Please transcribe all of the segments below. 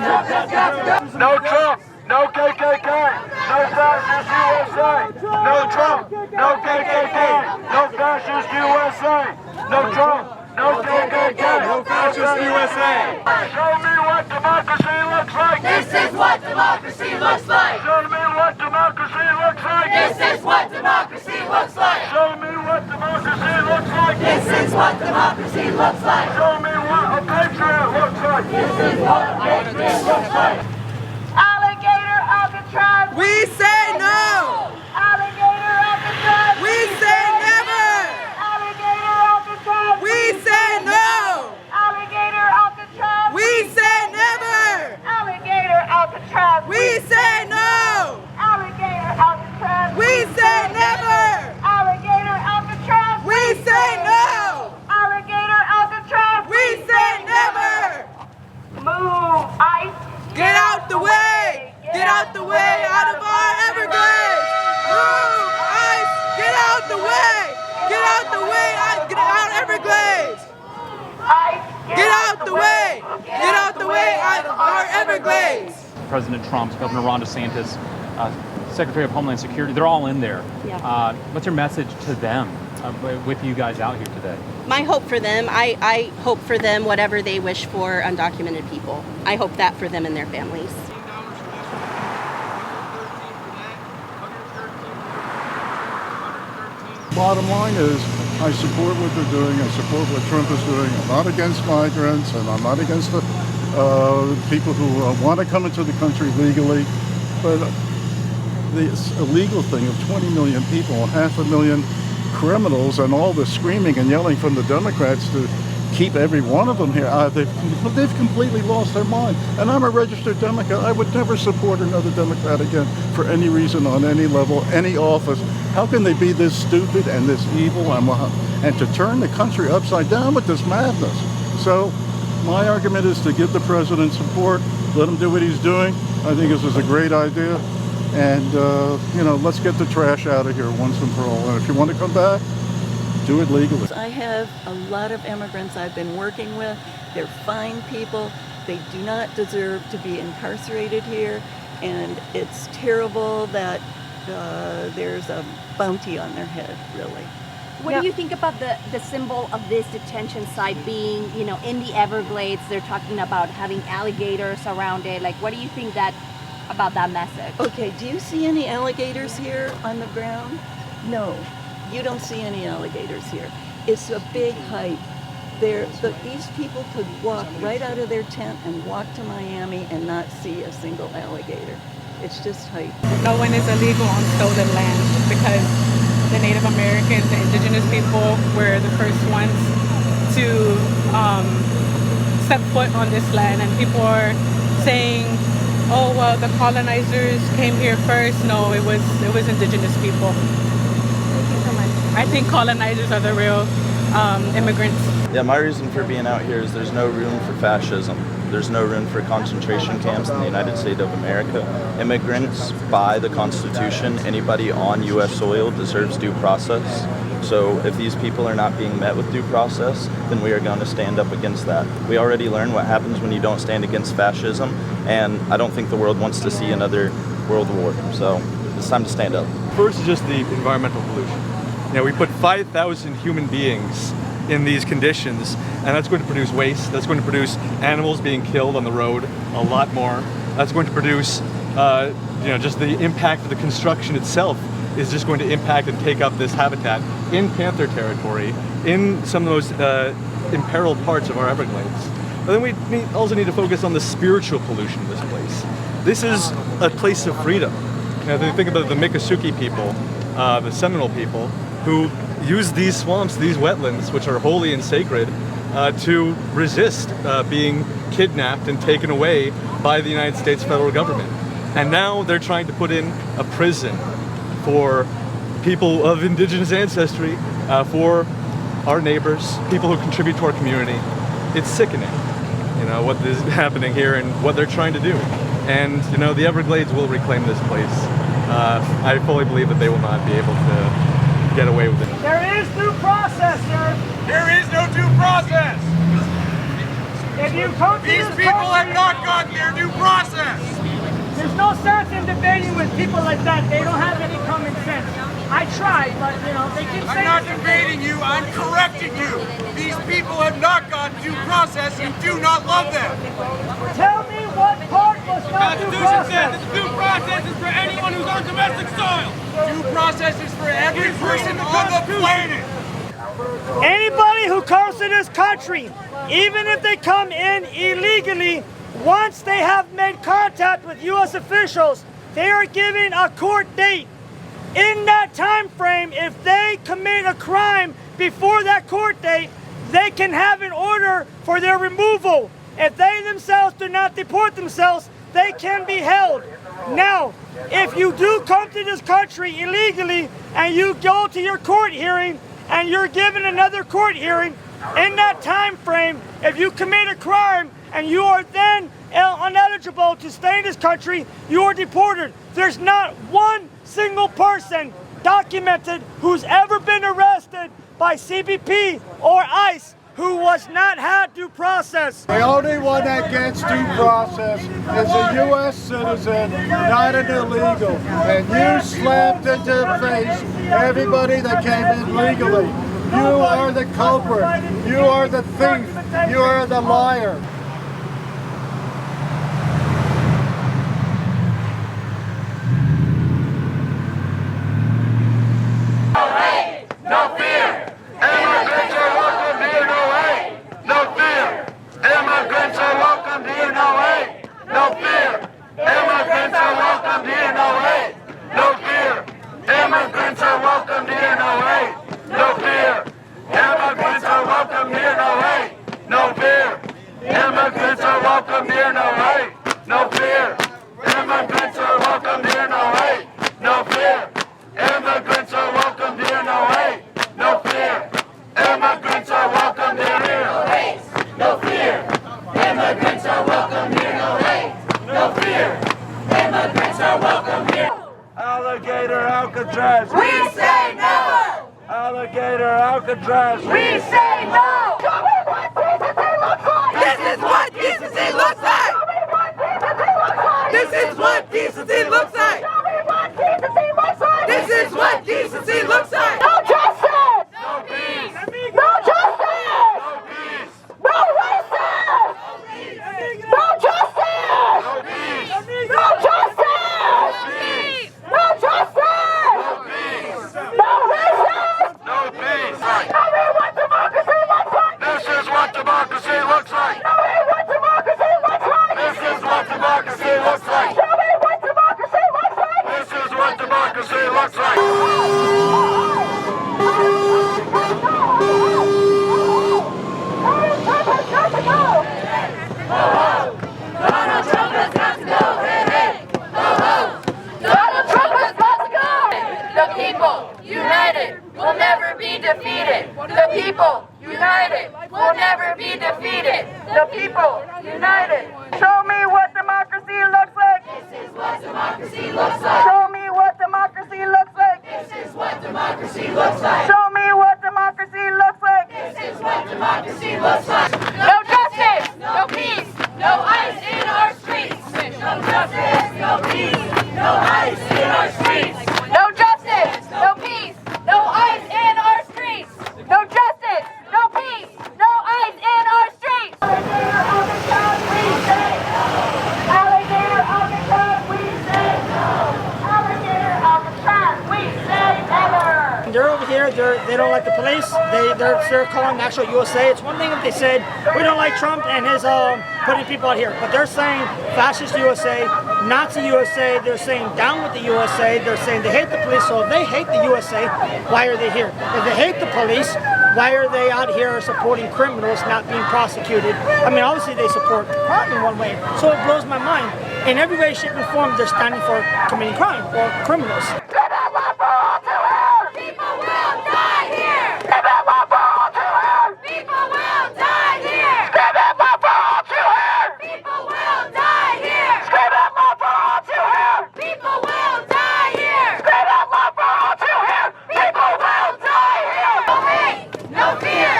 No Trump, no KKK, no fascist USA. No Trump, no KKK, no fascist USA. No Trump, no KKK, no fascist USA. Show me what democracy looks like. This is what democracy looks like. Show me what democracy looks like. This is what democracy looks like. Show me what democracy looks like. This is what democracy looks like. Show me what a patriot looks like. This is what a patriot looks like. Alligator Alcatraz. We say no! Alligator Alcatraz. We say never! Alligator Alcatraz. We say no! Alligator Alcatraz. We say never! Alligator Alcatraz. We say no! Alligator Alcatraz. We say never! Alligator Alcatraz. We say no! Alligator Alcatraz. We say never! Move, ICE. Get out the way! Get out the way out of our Everglades! Move! ICE! Get out the way! Get out the way! Get out Everglades! ICE. Get out the way! Get out the way out of our Everglades! President Trump, Governor Ron DeSantis, Secretary of Homeland Security, they're all in there. Yeah. What's your message to them with you guys out here today? My hope for them, I hope for them whatever they wish for undocumented people. I hope that for them and their families. Bottom line is, I support what they're doing. I support what Trump is doing. I'm not against migrants, and I'm not against the people who want to come into the country legally. But this illegal thing of 20 million people, 500,000 criminals, and all the screaming and yelling from the Democrats to keep every one of them here, they've completely lost their mind. And I'm a registered Democrat. I would never support another Democrat again for any reason, on any level, any office. How can they be this stupid and this evil and to turn the country upside down with this madness? So my argument is to give the president support, let him do what he's doing. I think this is a great idea. And, let's get the trash out of here once and for all. And if you want to come back, do it legally. I have a lot of immigrants I've been working with. They're fine people. They do not deserve to be incarcerated here. And it's terrible that there's a bounty on their head, really. What do you think about the symbol of this detention site being, in the Everglades? They're talking about having alligators around it. Like, what do you think about that message? Okay, do you see any alligators here on the ground? No, you don't see any alligators here. It's a big hike. These people could walk right out of their tent and walk to Miami and not see a single alligator. It's just hype. No one is illegal on stolen land because the Native Americans, the indigenous people, were the first ones to step foot on this land. And people are saying, oh, well, the colonizers came here first. No, it was indigenous people. Thank you so much. I think colonizers are the real immigrants. Yeah, my reason for being out here is there's no room for fascism. There's no room for concentration camps in the United States of America. Immigrants, by the Constitution, anybody on U.S. soil deserves due process. So if these people are not being met with due process, then we are going to stand up against that. We already learned what happens when you don't stand against fascism, and I don't think the world wants to see another world war. So it's time to stand up. First is just the environmental pollution. We put 5,000 human beings in these conditions, and that's going to produce waste. That's going to produce animals being killed on the road, a lot more. That's going to produce, just the impact of the construction itself is just going to impact and take up this habitat in panther territory, in some of the most imperiled parts of our Everglades. But then we also need to focus on the spiritual pollution of this place. This is a place of freedom. If you think about the Miccosukee people, the Seminole people, who use these swamps, these wetlands, which are holy and sacred, to resist being kidnapped and taken away by the United States federal government. And now they're trying to put in a prison for people of indigenous ancestry, for our neighbors, people who contribute to our community. It's sickening, what is happening here and what they're trying to do. And, the Everglades will reclaim this place. I fully believe that they will not be able to get away with it. There is due process, sir. There is no due process. If you come to These people have not gotten their due debating with people like that. They don't have any common sense. I try, but you know, they keep saying... I'm not debating you, I'm correcting you. These people have not got due process. You do not love them. Tell me what part was not due process. Due process is for anyone who's on domestic soil. Due process is for every person on the planet. Anybody who comes to this country, even if they come in illegally, once they have made contact with U.S. officials, they are given a court date. In that time frame, if they commit a crime before that court date, they can have an order for their removal. If they themselves do not deport themselves, they can be held. Now, if you do come to this country illegally and you go to your court hearing and you're given another court hearing, in that time frame, if you commit a crime and you are then ineligible to stay in this country, you are deported. There's not one single person documented who's ever been arrested by CBP or ICE who was not had due process. The only one that gets due process is a U.S. citizen, not an illegal. And you slapped into the face everybody that came in legally. You are the culprit. You are the thief. You are the liar. No fear! Immigrants are welcome here, no hate! No fear! Immigrants are welcome here, no hate! No fear! Immigrants are welcome here, no hate! No fear! Immigrants are welcome here, no hate! No fear! Immigrants are welcome here, no hate! No fear! Immigrants are welcome here, no hate! No fear! Immigrants are welcome here, no hate! No fear! Immigrants are welcome here, no hate! No fear! Immigrants are welcome here, no hate! No fear! Immigrants are welcome here, no hate! No fear! Immigrants are welcome here! Alligator Alcatraz! We say no! Alligator Alcatraz! We say no! This is what decency looks like! This is what decency looks like! This is what decency looks like! No justice! No peace! No justice! No peace! No racism! No justice! No peace! No justice! No justice! No peace! No racism! No peace! Tell me what democracy looks like! This is what democracy looks like! Tell me what democracy looks like! This is what democracy looks like! Tell me what democracy looks like! This is what democracy looks like! Donald Trump has got to go! Hey, hey! Donald Trump has got to go! The people united will never be defeated! The people united will never be defeated! The people united! Show me what democracy looks like! This is what democracy looks like! Show me what democracy looks like! This is what democracy looks like! Show me what democracy looks like! This is what democracy looks like! No justice! No peace! No ICE in our streets! No justice! No peace! No ICE in our streets! No justice! No peace! No ICE in our streets! No justice! No peace! No ICE in our streets! Alligator Alcatraz, we say no! Alligator Alcatraz, we say no! Alligator Alcatraz, we say never! They're over here, they don't like the police, they're calling National USA. It's one thing if they said, we don't like Trump and his putting people out here, but they're saying fascist USA, Nazi USA, they're saying down with the USA, they're saying they hate the police, so if they hate the USA, why are they here? If they hate the police, why are they out here supporting criminals not being prosecuted? I mean, obviously they support crime in one way, so it blows my mind. In every way, shape, and form, they're standing for committing crime or criminals. People will die here! People will die here! People will die here! People will die here! People will die here! No hate! No fear!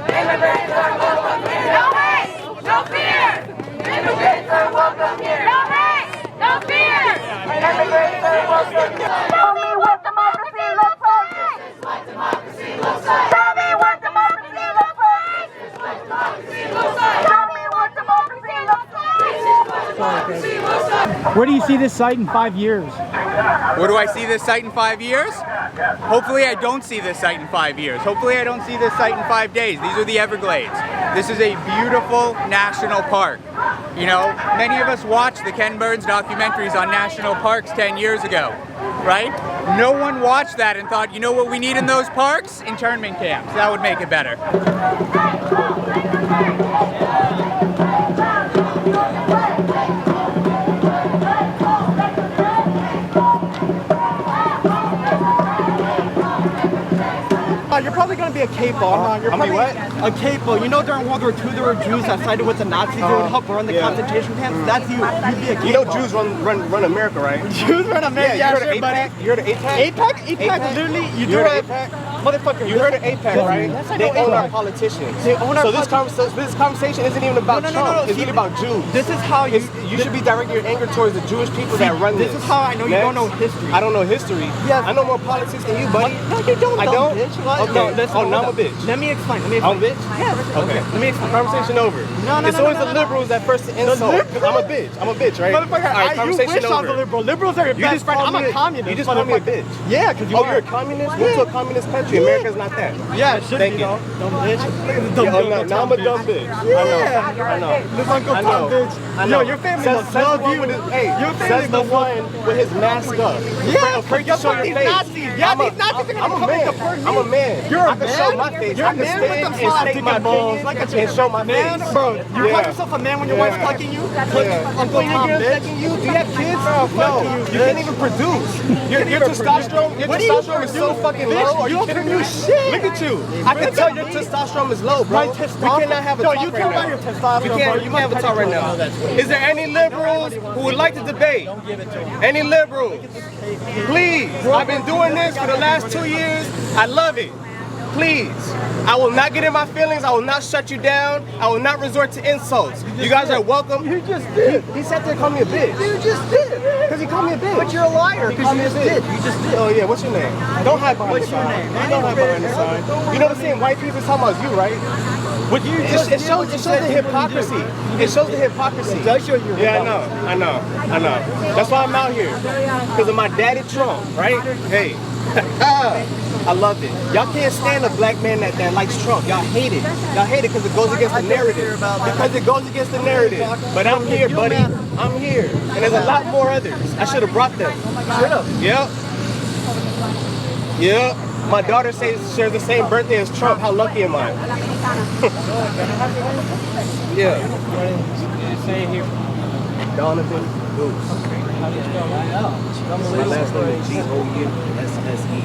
Immigrants are welcome here! No hate! No fear! Immigrants are welcome here! No hate! No fear! Immigrants are welcome. Tell me what democracy looks like. This is what democracy looks like. Tell me what democracy looks like. This is what democracy looks like. Tell me what democracy looks like. This is what democracy looks like. Where do you see this site in 5 years? Where do I see this site in 5 years? Hopefully I don't see this site in 5 years. Hopefully I don't see this site in 5 days. These are the Everglades. This is a beautiful national park. You know, many of us watched the Ken Burns documentaries on national parks 10 years ago, right? No one watched that and thought, you know what we need in those parks? Internment camps. That would make it better. You're probably going to be a Kapo. You're probably what? A Kapo. You know during World War II there were Jews that sided with the Nazis. They would help run the concentration camps. That's you. You'd be a Kapo. You know Jews run America, right? Jews run America. Yeah, You heard of APAC? You heard of APAC? APAC? Literally, you do it. Motherfucker. You heard of APAC, right? Yes, I They know own our APAC. politicians. They own our So this conversation isn't even about Trump. It's really about Jews. This is how you should be directing your anger towards the Jewish people that run this. This is how I know you don't know history. I don't know history. Yes. I know more politics than you, buddy. No, you don't. I don't? Bitch. What? Okay. No, listen, Oh, now I'm a bitch. Let me explain. I'm a bitch? Yes. Okay. Let me explain. Conversation over. No, It's always the liberals that first insult. Because I'm a bitch. I'm a bitch, right? Motherfucker, All right, you conversation wish I was a over. liberal. Liberals are your You best just friend. called I'm me a communist. You just called me a bitch. Yeah, because you Oh, are. you're a communist? Move to a communist country. America's not that. Yeah, it should Thank be, you. though. Dumb bitch. Now I'm a dumb bitch. Yeah. I know. Look, Uncle I Tom, know. bitch. I know. Yo, your family Says must the love one you. with his, hey, Your family says the must love one with his mask up. Yeah, afraid to show your these face. Nazis. Yeah, these Nazis are I'm gonna a come man. and support me. I'm a man. You're a I can man? show my face. You're I a can man with stand them and soft state my dick balls. opinion Look at you. and show my Man, face. bro, you call yourself a man when your wife's fucking you? Uncle Tom, bitch. You, do you have kids? No, you can't even produce. Your testosterone is so fucking low. Are you kidding me? Look at you. I can tell your testosterone is low, bro. We cannot have a talk right now. Your testosterone, We can't have a talk right now. Is there any liberals who would like to debate? Any liberals? Please. I've been doing this for the last 2 years. I love it. Please. I will not get in my feelings. I will not shut you down. I will not resort to insults. You guys are welcome. You just did. He sat there and called me a bitch. You just did. Because he called me a bitch. But you're a liar. He called me a bitch. You just did. Oh yeah, what's your name? Don't hide behind the sign. Don't hide behind the sign. You know the same white people talking about you, right? It shows the hypocrisy. It shows the hypocrisy. It does show you. Yeah, I know. That's why I'm out here. Because of my daddy Trump, right? Hey. I love it. Y'all can't stand a black man that likes Trump. Y'all hate it. Y'all hate it because it goes against the narrative. Because it goes against the narrative. But I'm here, buddy. I'm here. And there's a lot more others. I should have brought them. Should have. Yep. Yep. My daughter shares the same birthday as Trump. How lucky am I? Yeah. Donovan Goose. My last name is G-O-U-S-S-E.